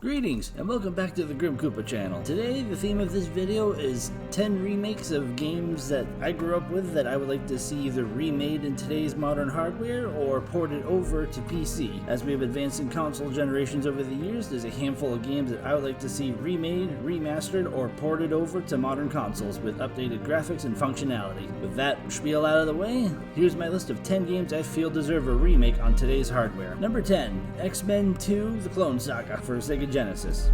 Greetings and welcome back to the Grim Koopa channel. Today the theme of this video is 10 remakes of games that I grew up with that I would like to see either remade in today's modern hardware or ported over to PC. As we have advanced in console generations over the years, there's a handful of games that I would like to see remade, remastered, or ported over to modern consoles with updated graphics and functionality. With that spiel out of the way, here's my list of 10 games I feel deserve a remake on today's hardware. Number 10, X-Men 2: The Clone Saga for Sega Genesis.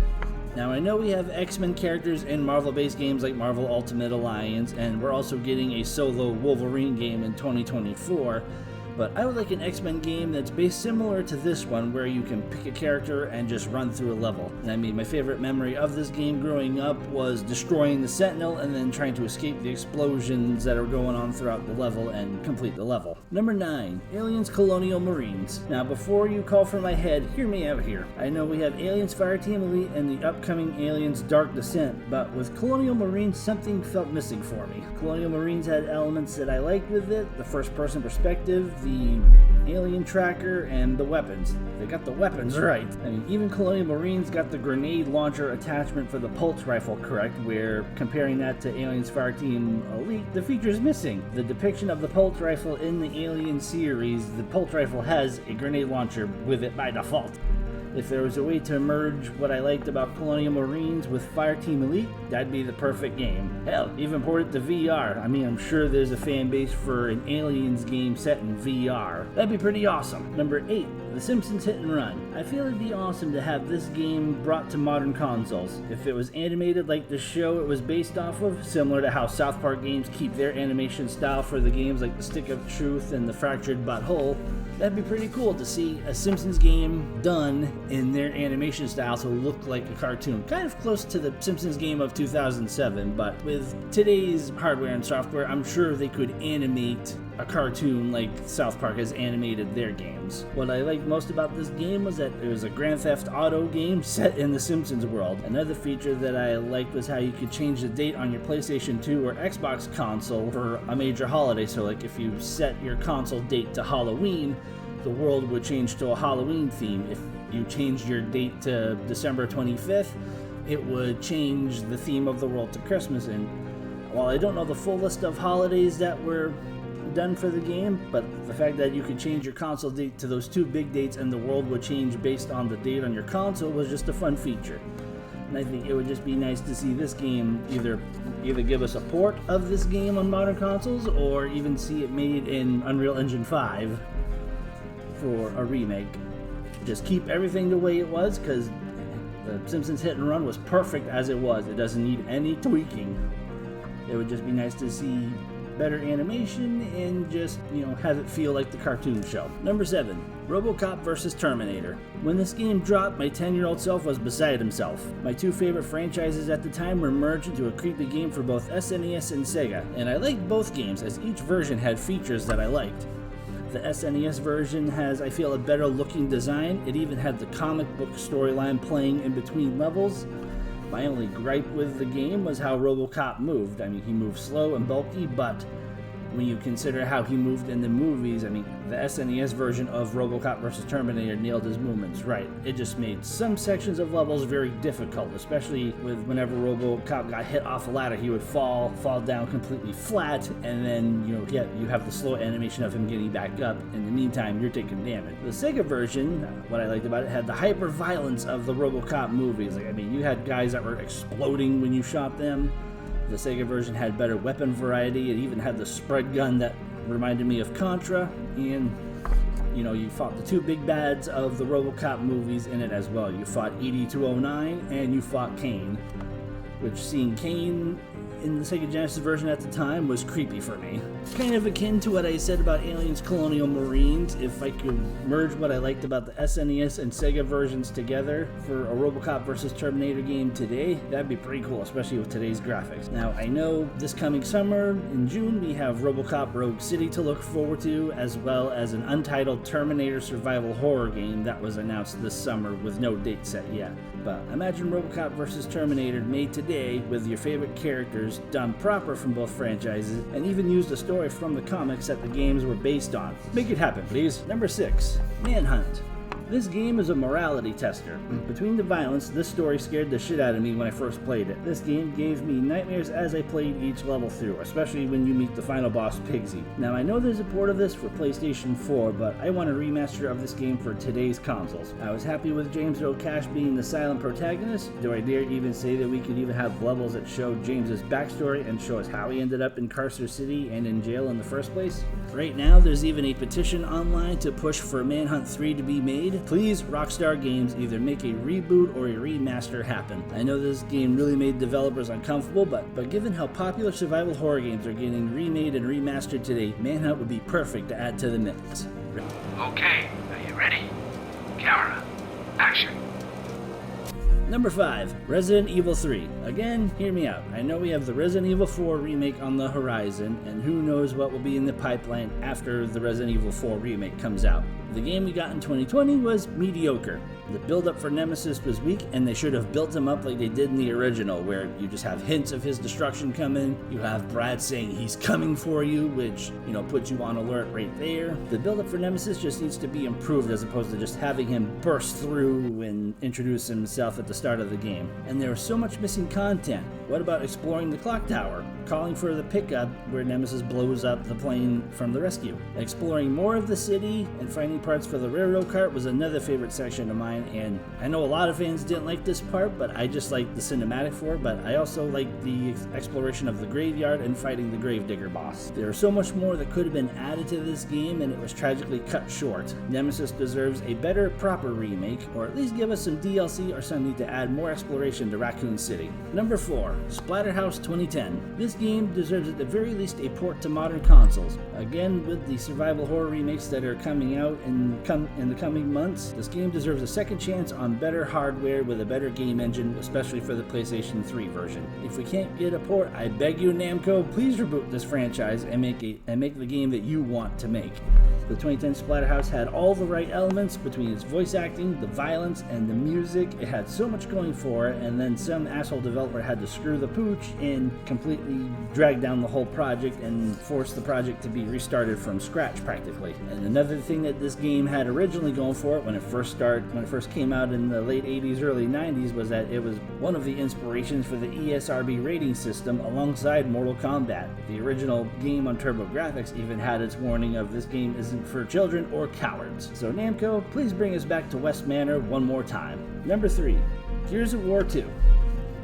Now I know we have X-Men characters in Marvel-based games like Marvel Ultimate Alliance, and we're also getting a solo Wolverine game in 2024, but I would like an X-Men game that's based similar to this one where you can pick a character and just run through a level. And I mean, my favorite memory of this game growing up was destroying the Sentinel and then trying to escape the explosions that are going on throughout the level and complete the level. Number 9, Aliens Colonial Marines. Now before you call for my head, hear me out here. I know we have Aliens Fireteam Elite and the upcoming Aliens Dark Descent, but with Colonial Marines something felt missing for me. Colonial Marines had elements that I liked with it, the first person perspective, the alien tracker, and the weapons. They got the weapons right. I mean, even Colonial Marines got the grenade launcher attachment for the pulse rifle correct, where comparing that to Aliens Fireteam Elite, the feature's missing. The depiction of the pulse rifle in the Alien series, the pulse rifle has a grenade launcher with it by default. If there was a way to merge what I liked about Colonial Marines with Fireteam Elite, that'd be the perfect game. Hell, even port it to VR. I mean, I'm sure there's a fan base for an Aliens game set in VR. That'd be pretty awesome. Number 8, The Simpsons Hit and Run. I feel it'd be awesome to have this game brought to modern consoles. If it was animated like the show it was based off of, similar to how South Park games keep their animation style for the games like The Stick of Truth and The Fractured But Whole, that'd be pretty cool to see a Simpsons game done in their animation style to look like a cartoon. Kind of close to the Simpsons game of 2007, but with today's hardware and software, I'm sure they could animate a cartoon like South Park has animated their games. What I liked most about this game was that it was a Grand Theft Auto game set in the Simpsons world. Another feature that I liked was how you could change the date on your PlayStation 2 or Xbox console for a major holiday. So like if you set your console date to Halloween, the world would change to a Halloween theme. If you changed your date to December 25th, it would change the theme of the world to Christmas. And while I don't know the full list of holidays that were done for the game, but the fact that you could change your console date to those two big dates and the world would change based on the date on your console was just a fun feature. And I think it would just be nice to see this game either give us a port of this game on modern consoles or even see it made in Unreal Engine 5 for a remake. Just keep everything the way it was, because the Simpsons Hit and Run was perfect as it was. It doesn't need any tweaking. It would just be nice to see better animation and just, have it feel like the cartoon show. Number 7, Robocop vs. Terminator. When this game dropped, my 10-year-old self was beside himself. My two favorite franchises at the time were merged into a creepy game for both SNES and Sega, and I liked both games as each version had features that I liked. The SNES version has, I feel, a better looking design. It even had the comic book storyline playing in between levels. My only gripe with the game was how Robocop moved. I mean, he moved slow and bulky, but when you consider how he moved in the movies, I mean, the SNES version of Robocop vs. Terminator nailed his movements right. It just made some sections of levels very difficult, especially with whenever Robocop got hit off a ladder, he would fall down completely flat, and then, you have the slow animation of him getting back up. In the meantime, you're taking damage. The Sega version, what I liked about it, had the hyper violence of the Robocop movies. You had guys that were exploding when you shot them. The Sega version had better weapon variety. It even had the spread gun that reminded me of Contra, and you fought the two big bads of the Robocop movies in it as well. You fought ED-209 and you fought Kane, which seeing Kane in the Sega Genesis version at the time was creepy for me. Kind of akin to what I said about Aliens Colonial Marines. If I could merge what I liked about the SNES and Sega versions together for a Robocop vs. Terminator game today, that'd be pretty cool, especially with today's graphics. Now, I know this coming summer, in June, we have Robocop Rogue City to look forward to, as well as an untitled Terminator survival horror game that was announced this summer with no date set yet. But imagine Robocop vs. Terminator made today with your favorite characters done proper from both franchises, and even used a story from the comics that the games were based on. Make it happen, please. Number 6, Manhunt. This game is a morality tester. Between the violence, this story scared the shit out of me when I first played it. This game gave me nightmares as I played each level through, especially when you meet the final boss, Pigsy. Now I know there's a port of this for PlayStation 4, but I want a remaster of this game for today's consoles. I was happy with James Earl Cash being the silent protagonist. Do I dare even say that we could even have levels that show James's backstory and show us how he ended up in Carcer City and in jail in the first place? Right now, there's even a petition online to push for Manhunt 3 to be made. Please, Rockstar Games, either make a reboot or a remaster happen. I know this game really made developers uncomfortable, but given how popular survival horror games are getting remade and remastered today, Manhunt would be perfect to add to the mix. Okay, are you ready? Camera, action. Number 5, Resident Evil 3. Again, hear me out. I know we have the Resident Evil 4 remake on the horizon, and who knows what will be in the pipeline after the Resident Evil 4 remake comes out. The game we got in 2020 was mediocre. The build-up for Nemesis was weak, and they should have built him up like they did in the original, where you just have hints of his destruction coming. You have Brad saying he's coming for you, which, puts you on alert right there. The build-up for Nemesis just needs to be improved as opposed to just having him burst through and introduce himself at the start of the game. And there was so much missing content. What about exploring the clock tower? Calling for the pickup where Nemesis blows up the plane from the rescue. Exploring more of the city and finding parts for the railroad cart was another favorite section of mine, and I know a lot of fans didn't like this part, but I just liked the cinematic for it, but I also liked the exploration of the graveyard and fighting the gravedigger boss. There was so much more that could have been added to this game, and it was tragically cut short. Nemesis deserves a better, proper remake, or at least give us some DLC or something to add more exploration to Raccoon City. Number 4, Splatterhouse 2010. This game deserves at the very least a port to modern consoles. Again, with the survival horror remakes that are coming out in the coming months, this game deserves a second chance on better hardware with a better game engine, especially for the PlayStation 3 version. If we can't get a port, I beg you, Namco, please reboot this franchise and make the game that you want to make. The 2010 Splatterhouse had all the right elements between its voice acting, the violence, and the music. It had so much going for it, and then some asshole developer had to screw the pooch and completely drag down the whole project and force the project to be restarted from scratch practically. And another thing that this game had originally going for it when it first came out in the late 80s, early 90s, was that it was one of the inspirations for the ESRB rating system alongside Mortal Kombat. The original game on TurboGrafx even had its warning of this game isn't for children or cowards. So Namco, please bring us back to West Manor one more time. Number 3, Gears of War 2.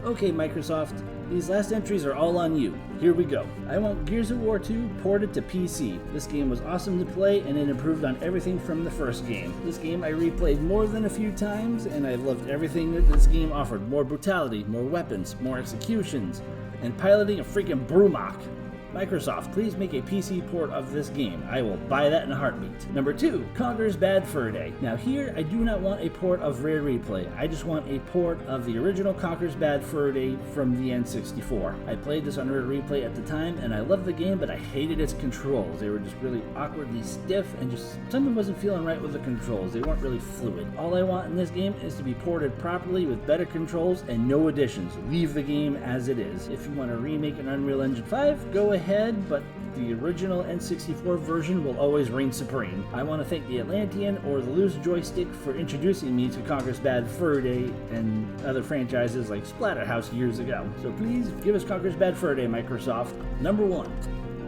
Okay, Microsoft, these last entries are all on you. Here we go. I want Gears of War 2 ported to PC. This game was awesome to play, and it improved on everything from the first game. This game I replayed more than a few times, and I loved everything that this game offered. More brutality, more weapons, more executions, and piloting a freaking Brumach. Microsoft, please make a PC port of this game. I will buy that in a heartbeat. Number 2, Conker's Bad Fur Day. Now here, I do not want a port of Rare Replay. I just want a port of the original Conker's Bad Fur Day from the N64. I played this on Rare Replay at the time, and I loved the game, but I hated its controls. They were just really awkwardly stiff, and just something wasn't feeling right with the controls. They weren't really fluid. All I want in this game is to be ported properly with better controls and no additions. Leave the game as it is. If you want to remake an Unreal Engine 5, go ahead, but the original N64 version will always reign supreme. I want to thank the Atlantean or the Loose Joystick for introducing me to Conker's Bad Fur Day and other franchises like Splatterhouse years ago. So please give us Conker's Bad Fur Day, Microsoft. Number 1,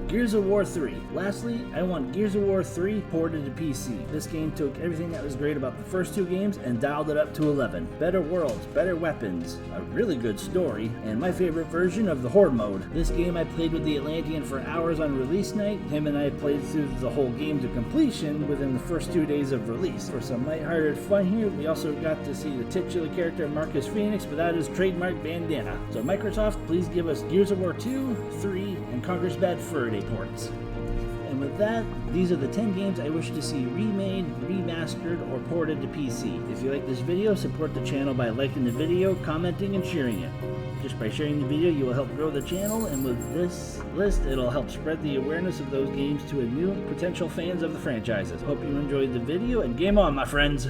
Gears of War 3. Lastly, I want Gears of War 3 ported to PC. This game took everything that was great about the first 2 games and dialed it up to 11. Better worlds, better weapons, a really good story, and my favorite version of the Horde mode. This game I played with the Atlantean for hours on release night. Him and I played through the whole game to completion within the first 2 days of release. For some lighthearted fun here, we also got to see the titular character Marcus Phoenix without his trademark bandana. So Microsoft, please give us Gears of War 2, 3, and Conker's Bad Fur Day ports. And with that, these are the 10 games I wish to see remade, remastered, or ported to PC. If you like this video, support the channel by liking the video, commenting, and sharing it. Just by sharing the video, you will help grow the channel, and with this list, it'll help spread the awareness of those games to new potential fans of the franchises. Hope you enjoyed the video, and game on, my friends!